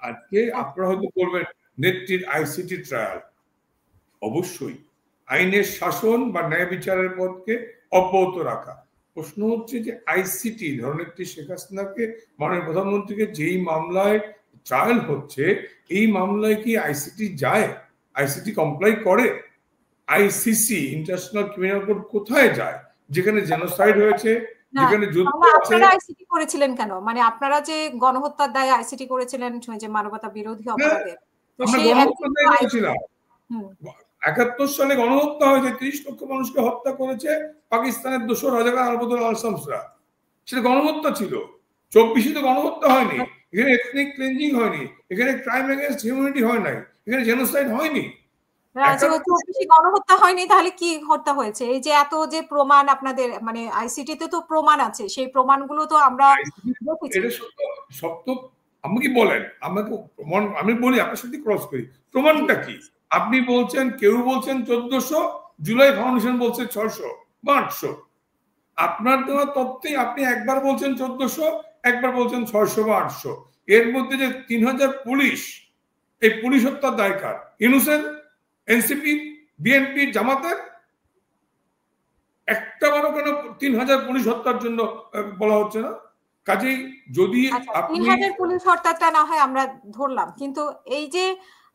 আজকে আপনারা হয়তো বলবেন নেত্রীর আইসিটি ট্রায়াল, অবশ্যই আইনের শাসন বা ন্যায় বিচারের পথকে অব্যাহত রাখা। প্রশ্ন হচ্ছে যে আইসিটি ধরনেত্রী শেখ হাসিনাকে মাননীয় প্রধানমন্ত্রীকে যেই মামলায় ট্রায়াল হচ্ছে, এই মামলায় কি আইসিটি যায়? আইসিটি কমপ্লাই করে? আইসিসি ইন্টারন্যাশনাল ক্রিমিনাল কোর্ট কোথায় যায়? যেখানে জেনোসাইড হয়েছে, যেখানে যুদ্ধ আছে। আপনারা আইসিটি করেছিলেন কেন? মানে আপনারা যে গণহত্যার দায়ে আইসিটি করেছিলেন, যে মানবতা বিরোধী অপরাধে, তো আমরা সেই গণহত্যার দায়ে করেছিলাম। 71 সালে গণহত্যা হয়েছে, 30 লক্ষ মানুষকে হত্যা করেছে পাকিস্তানের দোসর রাজাকার আলবদর আল শামসরা। সেটা গণহত্যা ছিল। 24 তো গণহত্যা হয়নি, এখানে এথনিক ক্লিনজিং হয়নি, এখানে ক্রাইম এগেইনস্ট হিউম্যানিটি হয় নাই, এখানে জেনোসাইড হয়নি। গণহত্যা হয়নি, তাহলে কি হত্যা হয়েছে? এই যে এত যে প্রমাণ আপনাদের, মানে আইসিটিতে তো প্রমাণ আছে, সেই প্রমাণগুলো তো আমরা সত্য। আমাকে বলেন, আমাকে প্রমাণ, আমি বলি আপনার সাথে ক্রস করি, প্রমাণটা কি? আপনি বলছেন, কেউ বলছেন 1400, জুলাই ফাউন্ডেশন বলছে 600 বা 800। আপনার দেওয়া তথ্যে আপনি একবার বলছেন 1400, একবার বলছেন 600 বা 800। এর মধ্যে যে 3000 পুলিশ, এই পুলিশ হত্যার দায় কার? ইউনূসের, এনসিপি, বিএনপি, জামাতের? একটা বারো কেন 3000 পুলিশ হত্যার জন্য বলা হচ্ছে না? কাজেই যদি 3000 পুলিশ হত্যাটা না হয় আমরা ধরলাম, কিন্তু এই যে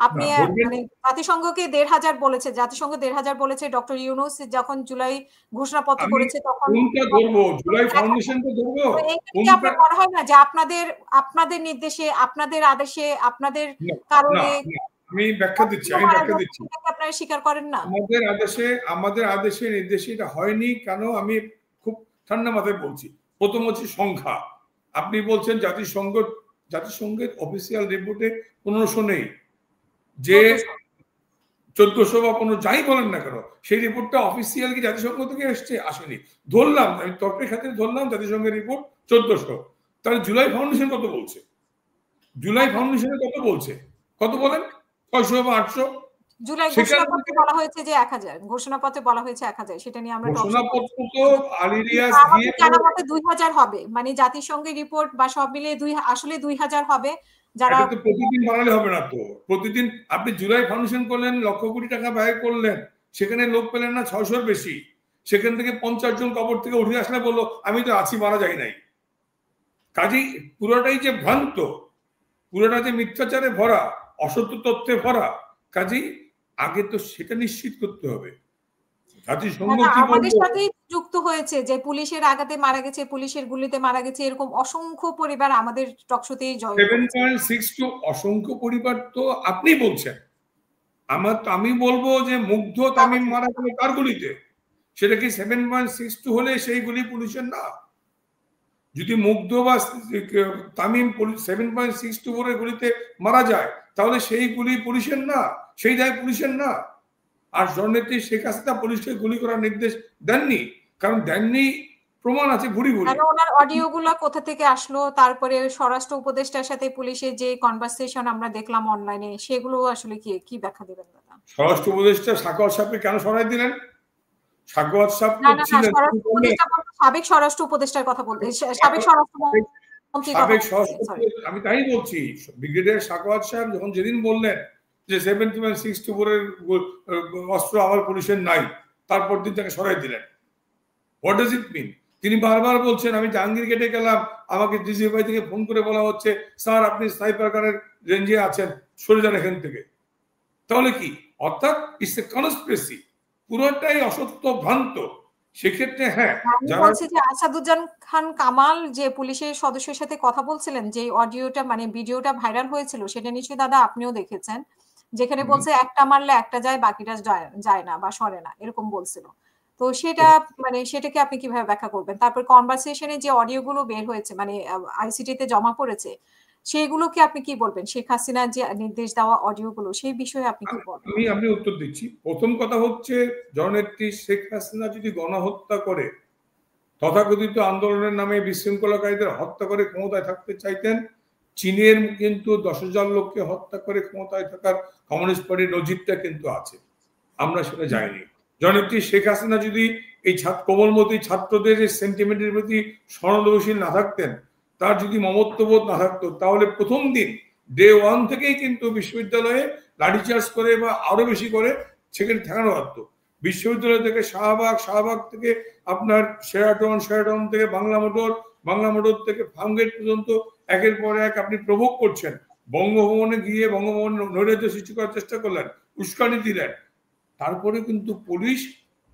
আপনি মানে জাতিসংঘকে 1500 বলেছে, জাতিসংঘ 1500 বলেছে, ডক্টর ইউনূস যখন জুলাই ঘোষণাপত্র করেছে তখন কোনটা ধরবো? জুলাই ফাউন্ডেশনটা ধরবো? কোনটা আপনার মনে হয় না যে আপনাদের নির্দেশে, আপনাদের আদেশে, আপনাদের কারণে? আমি ব্যাখ্যা দিচ্ছি, আপনারা স্বীকার করেন না? আমাদের আদেশে নির্দেশে এটা হয়নি কেন? আমি খুব ঠান্ডা মাথায় বলছি। প্রথম হচ্ছে সংখ্যা। আপনি বলছেন জাতিসংঘের অফিসিয়াল রিপোর্টে 1500 নেই, যে 1400 বা 1500 যাই বলেন না কেন, সেই রিপোর্টটা অফিসিয়াল কি জাতিসংঘ থেকে আসেনি। ধরলাম, আমি তর্কের খাতিরে ধরলাম জাতিসংঘের রিপোর্ট 1400। তাহলে জুলাই ফাউন্ডেশন কত বলছে? জুলাই ফাউন্ডেশনে কত বলছে? কত বলেন? 600 বা 800? জুলাই ঘোষণাপত্রে বলা হয়েছে যে 1000, ঘোষণাপত্রে বলা হয়েছে 1000। সেটা নিয়ে আমরা ঘোষণাপত্র তো আলিরিয়াস দিয়ে 2000 হবে, মানে জাতিসংঘের রিপোর্ট বা সব মিলিয়ে আসলে 2000 হবে। যারা তো প্রতিদিন বানালে হবে না তো। প্রতিদিন আপনি জুলাই ফাউন্ডেশন করলেন, লক্ষ কোটি টাকা ব্যয় করলেন, সেখানে লোক পেলেন না 600-র বেশি। সেখান থেকে 50 জন কবর থেকে উঠে আসলে বললো আমি তো আছি, মারা যাই নাই। কাজেই পুরোটাই যে ভ্রান্ত, পুরোটা যে মিথ্যাচারে ভরা, অসত্য তথ্যে ভরা, কাজেই আগে তো সেটা নিশ্চিত করতে হবে। জাতিসংঘ কি আমাদের সাথে যুক্ত হয়েছে যে পুলিশের আঘাতে মারা গেছে, পুলিশের গুলিতে মারা গেছে, এরকম অসংখ্য পরিবার আমাদের টকশোতেই জয় 7.62 অসংখ্য পরিবার তো আপনি বলছেন। আমি বলবো যে মুগ্ধ তামিম মারা গেল কার গুলিতে? সেটা কি 7.62 হলে সেই গুলি পুলিশের না? যদি মুগ্ধ বা তামিম 7.64 এর গুলিতে মারা যায়, তাহলে সেই গুলি পুলিশের না, সেই দায় পুলিশের না। আর জননেত্রী শেখ হাসিনা পুলিশকে গুলি করার নির্দেশ দেননি, কারণ দেননি প্রমাণ আছে ভুরি ভুরি। ওনার অডিওগুলো কোথা থেকে আসলো, তারপরে স্বরাষ্ট্র উপদেষ্টার সাথে পুলিশের যে কনভারসেশন আমরা দেখলাম অনলাইনে, সেগুলো আসলে কি ব্যাখ্যা দিবেন দাদা? স্বরাষ্ট্র উপদেষ্টা সাখাওয়াত সাহেবকে কেন সরাই দিলেন? সাখাওয়াত সাহেব ছিলেন সাবেক স্বরাষ্ট্র উপদেষ্টার কথা বলতে, সাবেক আমি তাই বলছি। ব্রিগেডিয়ার সাখাওয়াত সাহেব যখন যেদিন বললেন যে 7.64 এর অস্ত্র আমার পুলিশের নাই, তারপর দিন তাকে সরাই দিলেন। হোয়াট ডাজ ইট মিন? তিনি বারবার বলছেন আমি জাহাঙ্গীর গেটে গেলাম, আমাকে ডিজিএফআই থেকে ফোন করে বলা হচ্ছে স্যার আপনি স্নাইপার গানের রেঞ্জে আছেন, সরে যান এখান থেকে। তাহলে কি? অর্থাৎ ইটস এ কনস্পিরেসি, পুরোটাই অসত্য, ভ্রান্ত। সেক্ষেত্রে বলছে যে আসাদুজ্জামান খান কামাল যে পুলিশের সদস্যের সাথে কথা বলছিলেন, যে অডিওটা মানে ভিডিওটা ভাইরাল হয়েছিল, সেটা নিশ্চয়ই দাদা আপনিও দেখেছেন, যেখানে বলছে একটা মারলে একটা যায়, বাকিটা যায় না বা সরে না, এরকম বলছিল। তো সেটা মানে সেটাকে আপনি কিভাবে ব্যাখ্যা করবেন? তারপর কনভারসেশনে যে অডিওগুলো বের হয়েছে, মানে আইসিটিতে জমা পড়েছে, সেইগুলোকে আপনি কি বলবেন? শেখ হাসিনার যে নির্দেশ দেওয়া অডিওগুলো, সেই বিষয়ে আপনি কি বলবেন? আমি উত্তর দিচ্ছি। প্রথম কথা হচ্ছে, জননেত্রী শেখ হাসিনা যদি গণহত্যা করে, তথাকথিত আন্দোলনের নামে বিশৃঙ্খলাকারীদের হত্যা করে ক্ষমতায় থাকতে চাইতেন, চীনের কিন্তু 10,000 লোককে হত্যা করে ক্ষমতায় থাকার কমিউনিস্ট পার্টির নজিরটা কিন্তু আছে, আমরা সেটা যাইনি। জননেত্রী শেখ হাসিনা যদি এই কোমলমতি ছাত্রদের সেন্টিমেন্টের প্রতি সহানুভূতিশীল না থাকতেন, তার যদি মমত্ববোধ না থাকতো, তাহলে প্রথম দিন ডে 1 থেকেই কিন্তু বিশ্ববিদ্যালয়ে লাঠিচার্জ করে বা আরো বেশি করে সেখানে ঠেকানো হতো। বিশ্ববিদ্যালয় থেকে শাহবাগ থেকে আপনার শেরাটন থেকে বাংলা মোটর থেকে ফার্মগেট পর্যন্ত একের পর এক আপনি প্রভোগ করছেন। বঙ্গভবনে গিয়ে বঙ্গভবন নৈরাজ্য সৃষ্টি করার চেষ্টা করলেন, উস্কানি দিলেন। তারপরে কিন্তু পুলিশ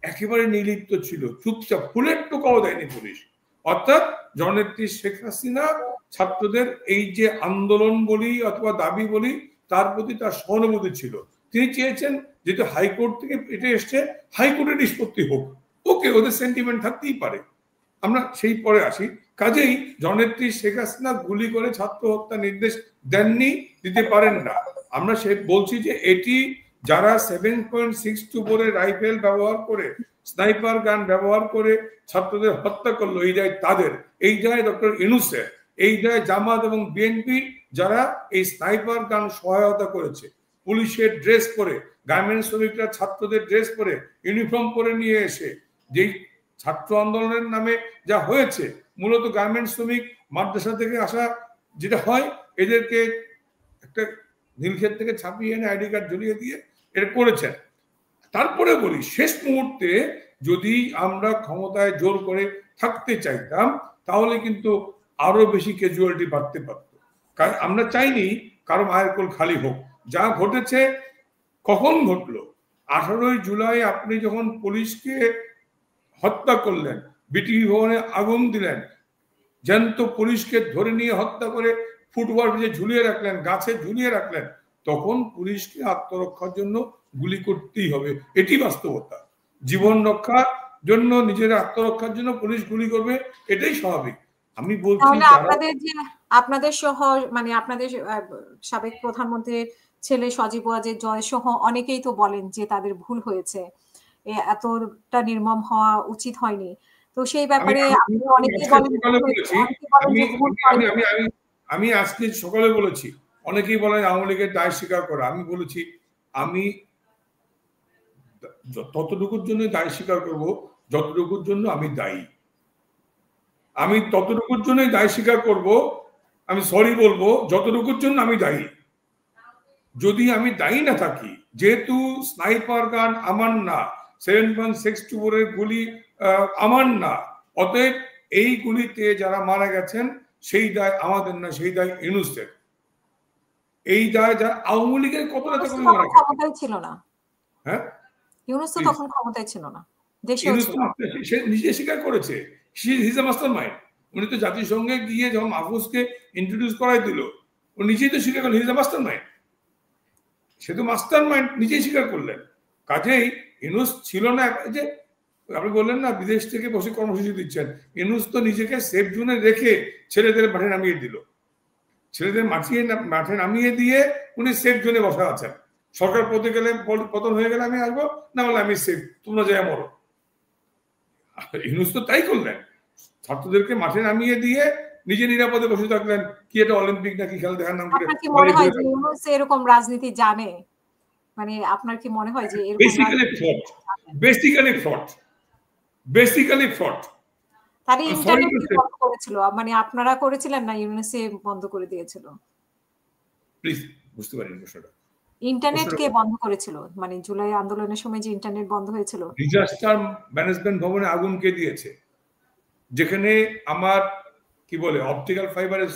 একেবারে নির্লিপ্ত ছিল, চুপচাপ, ফুলের টোকাও দেয়নি পুলিশ। অর্থাৎ জননেত্রী শেখ হাসিনা ছাত্রদের এই যে আন্দোলন বলি অথবা দাবি বলি তার প্রতি তার সহানুভূতি ছিল। তিনি চেয়েছেন যেহেতু হাইকোর্ট থেকে এটা এসছে, হাইকোর্টের নিষ্পত্তি হোক, ওকে, ওদের সেন্টিমেন্ট থাকতেই পারে, আমরা সেই পরে আসি। কাজেই জননেত্রী শেখ হাসিনা গুলি করে ছাত্র হত্যা নির্দেশ দেননি, দিতে পারেন না। আমরা সে বলছি যে এটি যারা 7.62 বলে রাইফেল ব্যবহার করে, স্নাইপার গান ব্যবহার করে ছাত্রদের হত্যা করলো, এই দায় তাদের, এই দায় ডক্টর ইউনূসের, এই দায় জামাত এবং বিএনপি যারা এই স্নাইপার গান সহায়তা করেছে। পুলিশের ড্রেস পরে, গার্মেন্টস শ্রমিকরা ছাত্রদের ড্রেস পরে, ইউনিফর্ম পরে নিয়ে এসে যেই ছাত্র আন্দোলনের নামে যা হয়েছে, মূলত গার্মেন্টস শ্রমিক মাদ্রাসা থেকে আসা যেটা হয়, এদেরকে একটা নীলক্ষেত থেকে ছাপিয়ে এনে আইডি কার্ড ঝুলিয়ে দিয়ে এটা করেছেন। তারপরে বলি, শেষ মুহূর্তে যদি আমরা ক্ষমতায় জোর করে থাকতে চাইতাম তাহলে কিন্তু আরো বেশি ক্যাজুয়ালিটি বাড়তে পারত। কারণ আমরা চাইনি কারো মায়ের কোল খালি হোক। যা ঘটেছে কখন ঘটলো? 18ই জুলাই আপনি যখন পুলিশকে হত্যা করলেন, বিটিভি ভবনে আগুন দিলেন, জ্যান্ত পুলিশকে ধরে নিয়ে হত্যা করে ফুটওভারব্রিজে ঝুলিয়ে রাখলেন, গাছে ঝুলিয়ে রাখলেন, তখন পুলিশকে আত্মরক্ষার জন্য গুলি করতেই হবে, এটি বাস্তবতা। জীবন রক্ষার জন্য, নিজের আত্মরক্ষার জন্য পুলিশ গুলি করবে, এটাই স্বাভাবিক। আমি বলছি আপনাদের সহ, মানে আপনাদের সাবেক প্রধানমন্ত্রীর ছেলে সজীব ওয়াজেদ জয় সহ অনেকেই তো বলেন যে তাদের ভুল হয়েছে, এতটা নির্মম হওয়া উচিত হয়নি। তো সেই ব্যাপারে আমি আজকে সকালে বলেছি, অনেকেই বলেন আওয়ামী লীগের দায় স্বীকার করা। আমি বলেছি আমি ততটুকুর জন্য দায় স্বীকার করব যতটুকুর জন্য আমি দায়ী। আমি ততটুকুর জন্যই দায় স্বীকার করব, আমি সরি বলবো যতটুকুর জন্য আমি দায়ী। যদি আমি দায়ী না থাকি, যেহেতু স্নাইপার গান আমার না, 7.62 এর গুলি আমার না, অতএব এই গুলিতে যারা মারা গেছেন সেই দায় আমাদের না, সেই দায় ইউনূসের। এই দায় যারা আওয়ামী লীগের কতটা ক্ষমতায় ছিল না, হ্যাঁ, ইউনূস তো তখন ক্ষমতায় ছিল না, দেশে সে নিজে স্বীকার করেছে, হি ইজ আ মাস্টারমাইন্ড। উনি তো জাতিসংঘে গিয়ে যখন মাহফুজকে ইন্ট্রোডিউস করাই দিল, ও নিজেই তো স্বীকার করলেন হি ইজ আ মাস্টারমাইন্ড। সে তো মাস্টারমাইন্ড নিজেই স্বীকার করলেন। কাজেই ইউনূস ছিল না, যে আপনি বললেন না বিদেশ থেকে বসে কর্মসূচি দিচ্ছেন, ইউনূস তো নিজেকে সেফ জোনে রেখে ছেলেদের মাঠে নামিয়ে দিল। ছেলেদের মাঠে নামিয়ে দিয়ে উনি সেফ জোনে বসা আছেন। সরকার পদে গেলে, পতন হয়ে গেলে আমি আসবো, না হলে আমি সেফ, তোমরা যাই মরো। ইউনূস তো তাই করলেন, ছাত্রদেরকে মাঠে নামিয়ে দিয়ে নিজে নিরাপদে বসে থাকলেন। কি এটা অলিম্পিক নাকি খেলা দেখার নাম করে? আপনার কি মনে হয় যে ইউনূস এরকম রাজনীতি জানে? মানে আপনার কি মনে হয় যে এরকম বেসিক্যালি ফ্রড? তারই ইন্টারনেট বন্ধ করেছিল, মানে আপনারা করেছিলেন না, ইউনূসে বন্ধ করে দিয়েছিল? প্লিজ বুঝতে পারিনি প্রশ্নটা। ইন্টারনেট কে বন্ধ করেছিল? মানে জুলাই আন্দোলনের সময় যে ইন্টারনেট বন্ধ হয়েছিল, ডিজাস্টার ম্যানেজমেন্ট ভবনে আগুন কে দিয়েছে? যেখানে আমার কি বলে অপটিক্যাল ফাইবারের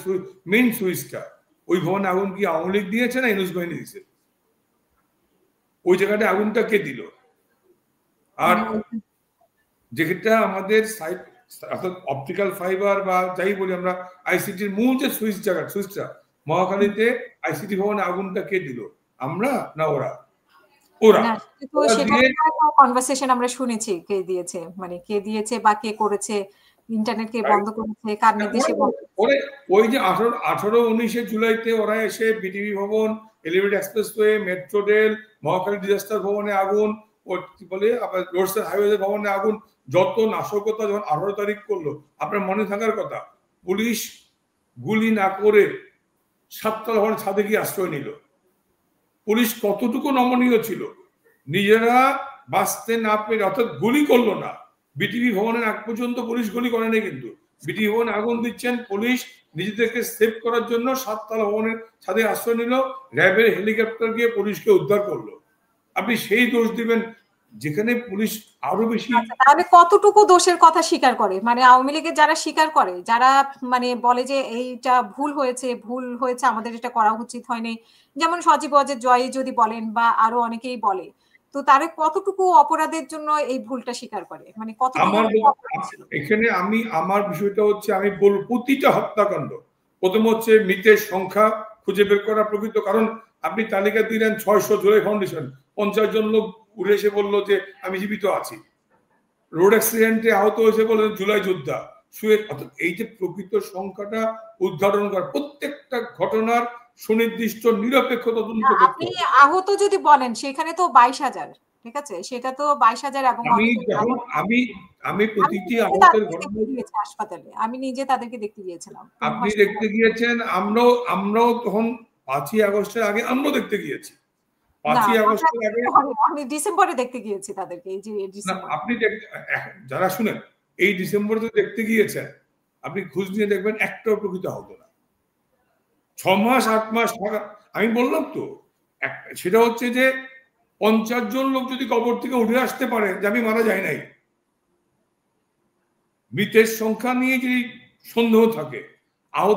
মেইন সুইচটা, ওই ভবনে আগুন কি আওয়ামী লীগ দিয়েছে না ইউনূস বাহিনী দিয়েছে? ওই জায়গাটা আগুনটা কে দিল? আর যেটা আমাদের সাইট অপটিক্যাল ফাইবার বা যাই বলি আমরা, আইসিটির মূল যে সুইচটা মহাখালীতে আইসিটি ভবনে আগুনটা কে দিল? আমরা না ওরা? কনভারসেশন আমরা শুনেছি কে দিয়েছে, মানে কে দিয়েছে বা কে করেছে, ইন্টারনেট কে বন্ধ করেছে, কার নির্দেশে। ওই যে 18-19 জুলাইতে ওরা এসে বিটিভি ভবন, elevated expressway, metro rail, Mohakhali disaster ভবনে আগুন, ও কি বলে রোডসের হাইওয়ে ভবনে আগুন, যত নাশকতা যখন 18 তারিখ করলো, আপনার মনে থাকার কথা, পুলিশ গুলি না করে 7তলা ভবনের ছাদে গিয়ে আশ্রয় নিল। পুলিশ কতটুকু নমনীয় ছিল, নিজেরা বাঁচতে না পেরে, অর্থাৎ গুলি করলো না। বিটিভি ভবনের আগ পর্যন্ত পুলিশ গুলি করেনি, কিন্তু বিডি ভবনে আগুন দিচ্ছেন, পুলিশ নিজেদেরকে সেভ করার জন্য 7 তলা ভবনের ছাদে আশ্রয় নিল, র্যাবের হেলিকপ্টার গিয়ে পুলিশকে উদ্ধার করলো। আপনি সেই দোষ দিবেন যেখানে পুলিশ আরো বেশি। তাহলে কতটুকু দোষের কথা স্বীকার করে, মানে আওয়ামী লীগের যারা স্বীকার করে, যারা মানে বলে যে এইটা ভুল হয়েছে আমাদের এটা করা উচিত হয়নি, যেমন সজীব ওয়াজেদ জয় যদি বলেন বা আরো অনেকেই বলে, তো তারা কতটুকু অপরাধের জন্য এই ভুলটা স্বীকার করে, মানে কতটুকু? এখানে আমার বিষয়টা হচ্ছে, আমি বলবো প্রতিটা হত্যাকাণ্ড প্রথম হচ্ছে মৃতের সংখ্যা খুঁজে বের করা প্রকৃত কারণ। আপনি তালিকা দিলেন 600 জুলাই ফাউন্ডেশন, 50 জন লোক উঠে এসে বললো যে আমি জীবিত আছি। রোড অ্যাক্সিডেন্টে আহত হয়েছে বললেন জুলাই যোদ্ধা। অর্থাৎ এই যে প্রকৃত সংখ্যাটা উদ্ঘাটন করা, প্রত্যেকটা ঘটনার সুনির্দিষ্ট নিরপেক্ষ তদন্ত। আপনি আহত যদি বলেন সেখানে তো 22,000, ঠিক আছে, সেটা তো 22,000। এবং আমি প্রতিটি আহতের হাসপাতালে আমি নিজে তাদেরকে দেখতে গিয়েছিলাম। আপনি দেখতে গিয়েছেন, আমরাও তখন 5ই আগস্টের আগে আমরাও দেখতে গিয়েছি। 5ই আগস্টের আগে আমি ডিসেম্বরে দেখতে গিয়েছি তাদেরকে। এই যে আপনি যারা শুনেন এই ডিসেম্বরে তো দেখতে গিয়েছেন, আপনি খোঁজ নিয়ে দেখবেন একটাও প্রকৃত আহত না। 6 মাস 8 মাস থাকা, আমি বললাম তো, সেটা হচ্ছে যে 50 জন লোক যদি কবর থেকে উঠে আসতে পারে যে আমি মারা যাই নাই, মৃতের সংখ্যা নিয়ে যদি সন্দেহ থাকে, আহত